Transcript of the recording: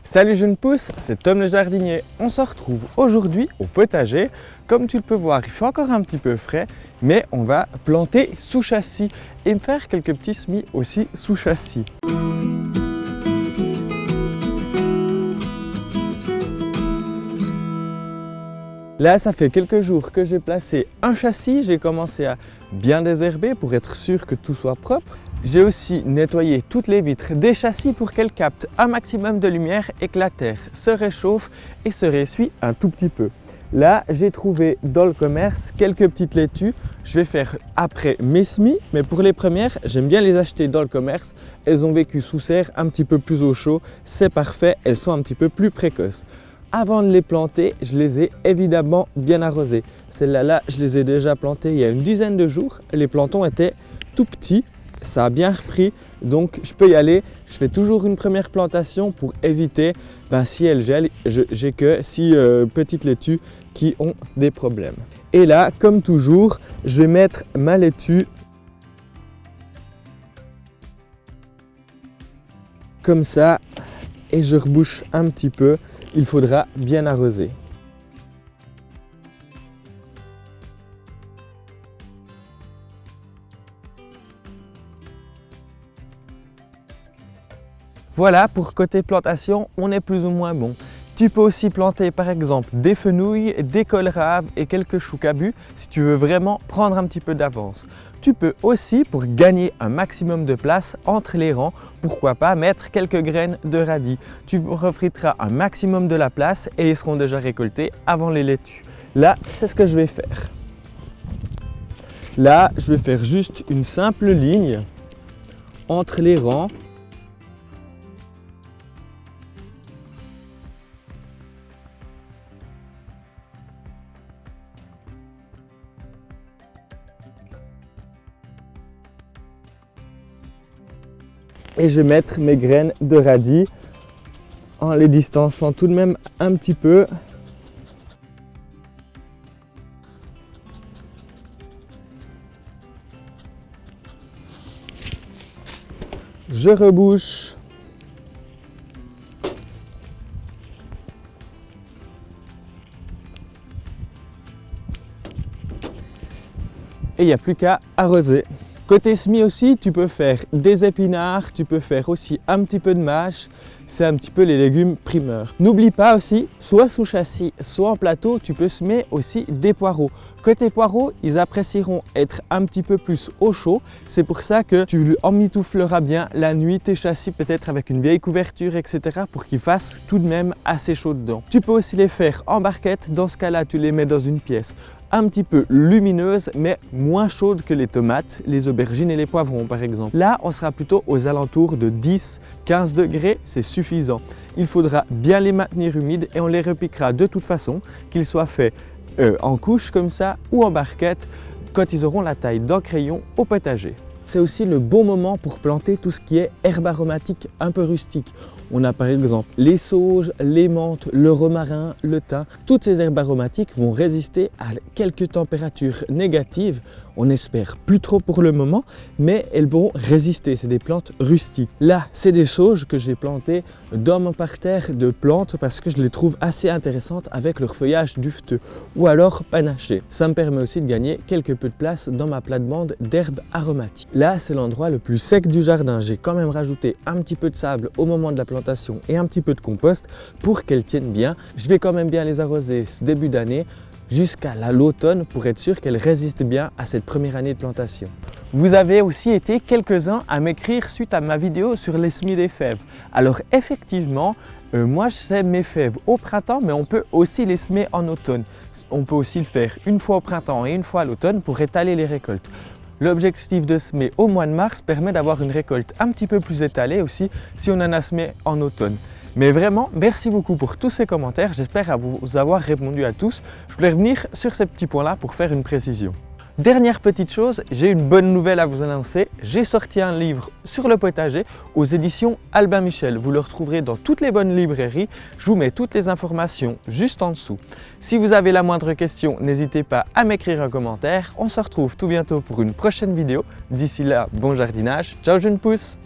Salut jeunes pousses, c'est Tom le jardinier. On se retrouve aujourd'hui au potager. Comme tu le peux voir, il fait encore un petit peu frais, mais on va planter sous châssis et me faire quelques petits semis aussi sous châssis. Là, ça fait quelques jours que j'ai placé un châssis. J'ai commencé à bien désherber pour être sûr que tout soit propre. J'ai aussi nettoyé toutes les vitres des châssis pour qu'elles captent un maximum de lumière et que la terre se réchauffe et se ressuie un tout petit peu. Là, j'ai trouvé dans le commerce quelques petites laitues. Je vais faire après mes semis, mais pour les premières, j'aime bien les acheter dans le commerce. Elles ont vécu sous serre un petit peu plus au chaud. C'est parfait, elles sont un petit peu plus précoces. Avant de les planter, je les ai évidemment bien arrosées. Celles-là, je les ai déjà plantées il y a une dizaine de jours. Les plantons étaient tout petits. Ça a bien repris, donc je peux y aller. Je fais toujours une première plantation pour éviter, si elles gèlent, j'ai que 6 petites laitues qui ont des problèmes. Et là, comme toujours, je vais mettre ma laitue comme ça et je rebouche un petit peu. Il faudra bien arroser. Voilà, pour côté plantation, on est plus ou moins bon. Tu peux aussi planter par exemple des fenouilles, des kohlrabi et quelques choux cabus si tu veux vraiment prendre un petit peu d'avance. Tu peux aussi, pour gagner un maximum de place entre les rangs, pourquoi pas mettre quelques graines de radis. Tu profiteras un maximum de la place et ils seront déjà récoltés avant les laitues. Là, c'est ce que je vais faire. Là, je vais faire juste une simple ligne entre les rangs. Et je vais mettre mes graines de radis en les distançant tout de même un petit peu. Je rebouche. Et il n'y a plus qu'à arroser. Côté semis aussi, tu peux faire des épinards, tu peux faire aussi un petit peu de mâche, c'est un petit peu les légumes primeurs. N'oublie pas aussi, soit sous châssis, soit en plateau, tu peux semer aussi des poireaux. Côté poireaux, ils apprécieront être un petit peu plus au chaud, c'est pour ça que tu emmitoufleras bien la nuit tes châssis, peut-être avec une vieille couverture, etc. pour qu'ils fassent tout de même assez chaud dedans. Tu peux aussi les faire en barquette, dans ce cas-là, tu les mets dans une pièce un petit peu lumineuse mais moins chaude que les tomates, les aubergines et les poivrons par exemple. Là, on sera plutôt aux alentours de 10-15 degrés, c'est suffisant. Il faudra bien les maintenir humides et on les repiquera de toute façon, qu'ils soient faits en couches comme ça ou en barquette quand ils auront la taille d'un crayon au potager. C'est aussi le bon moment pour planter tout ce qui est herbe aromatique un peu rustique. On a par exemple les sauges, les menthes, le romarin, le thym. Toutes ces herbes aromatiques vont résister à quelques températures négatives. On espère plus trop pour le moment, mais elles vont résister. C'est des plantes rustiques. Là, c'est des sauges que j'ai plantées dans mon parterre de plantes parce que je les trouve assez intéressantes avec leur feuillage dufteux ou alors panaché. Ça me permet aussi de gagner quelque peu de place dans ma plate-bande d'herbes aromatiques. Là, c'est l'endroit le plus sec du jardin. J'ai quand même rajouté un petit peu de sable au moment de la plantation et un petit peu de compost pour qu'elles tiennent bien. Je vais quand même bien les arroser ce début d'année jusqu'à l'automne pour être sûr qu'elles résistent bien à cette première année de plantation. Vous avez aussi été quelques-uns à m'écrire suite à ma vidéo sur les semis des fèves. Alors effectivement, moi je sème mes fèves au printemps, mais on peut aussi les semer en automne. On peut aussi le faire une fois au printemps et une fois à l'automne pour étaler les récoltes. L'objectif de semer au mois de mars permet d'avoir une récolte un petit peu plus étalée aussi si on en a semé en automne. Mais vraiment, merci beaucoup pour tous ces commentaires. J'espère vous avoir répondu à tous. Je voulais revenir sur ces petits points-là pour faire une précision. Dernière petite chose, j'ai une bonne nouvelle à vous annoncer. J'ai sorti un livre sur le potager aux éditions Albin Michel. Vous le retrouverez dans toutes les bonnes librairies. Je vous mets toutes les informations juste en dessous. Si vous avez la moindre question, n'hésitez pas à m'écrire un commentaire. On se retrouve tout bientôt pour une prochaine vidéo. D'ici là, bon jardinage. Ciao jeunes pousses!